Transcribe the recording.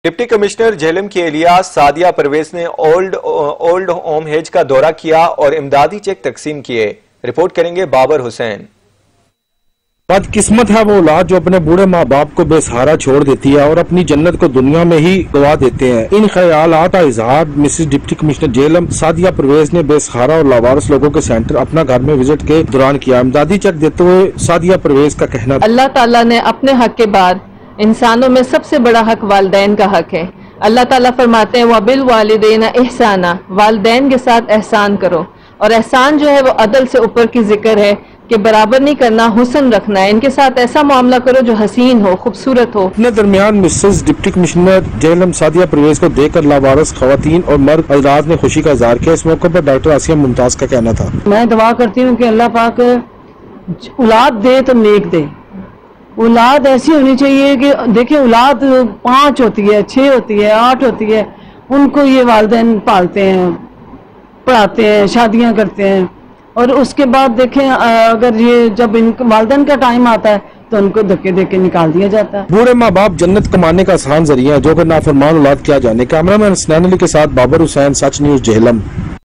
Deputy commissioner Jhelum کی اہلیہ سعدیہ پرویز نے اولڈ ہوم ہیج کا دورہ کیا اور امدادی چیک تقسیم کیے۔ رپورٹ کریں گے بابر حسین۔ بدقسمت ہے وہ اولاد جو اپنے بوڑھے ماں باپ کو بے سہارا چھوڑ دیتی ہے اور اپنی جنت کو دنیا میں ہی گوا دیتے ہیں۔ ان خیالات کا اظہار Mrs deputy commissioner Jhelum Sadia Pervaiz نے بے سہارا اور لاوارث لوگوں کے سینٹر اپنا گھر میں وزٹ کے دوران کیا۔ امدادی چیک دیتے ہوئے سعدیہ پرویز کا کہنا تھا، اللہ تعالیٰ نے اپنے حق کے بعد انسانوں میں سب سے بڑا حق والدین کا حق ہے۔ اللہ تعالیٰ فرماتے ہیں وَبِالْوَالِدَيْنَ احسانا، والدین کے ساتھ احسان کرو، اور احسان جو ہے وہ عدل سے اوپر کی ذکر ہے کہ برابر نہیں کرنا، حسن رکھنا ہے، ان کے ساتھ ایسا معاملہ کرو جو حسین ہو، خوبصورت ہو۔ اپنے درمیان Mrs deputy commissioner Jhelum Sadia Pervaiz کو دیکھ کر لاوارث خواتین اور مرد حضرات نے خوشی کا اظہار کیا۔ اس موقع پر ڈاکٹر آسیہ ممتاز کا کہنا تھا، میں دعا کرتی ہوں کہ اللہ پاک اولاد دے تو نیک دے، اولاد ایسی ہونی چاہیے کہ دیکھیں اولاد 5 ہوتی ہے، 6 ہوتی ہے، 8 ہوتی ہے، ان کو یہ والدین پالتے ہیں، پڑھاتے ہیں، شادیاں کرتے ہیں، اور اس کے بعد دیکھیں اگر یہ جب ان والدین کا ٹائم آتا ہے تو ان کو دھکے دے کے نکال دیا جاتا ہے۔ بوڑھے ماں باپ جنت کمانے کا آسان ذریعہ ہے جو کہ نافرمان اولاد کیا جانے۔ کیمرہ مین حسنین علی کے ساتھ بابر حسین، سچ نیوز جہلم۔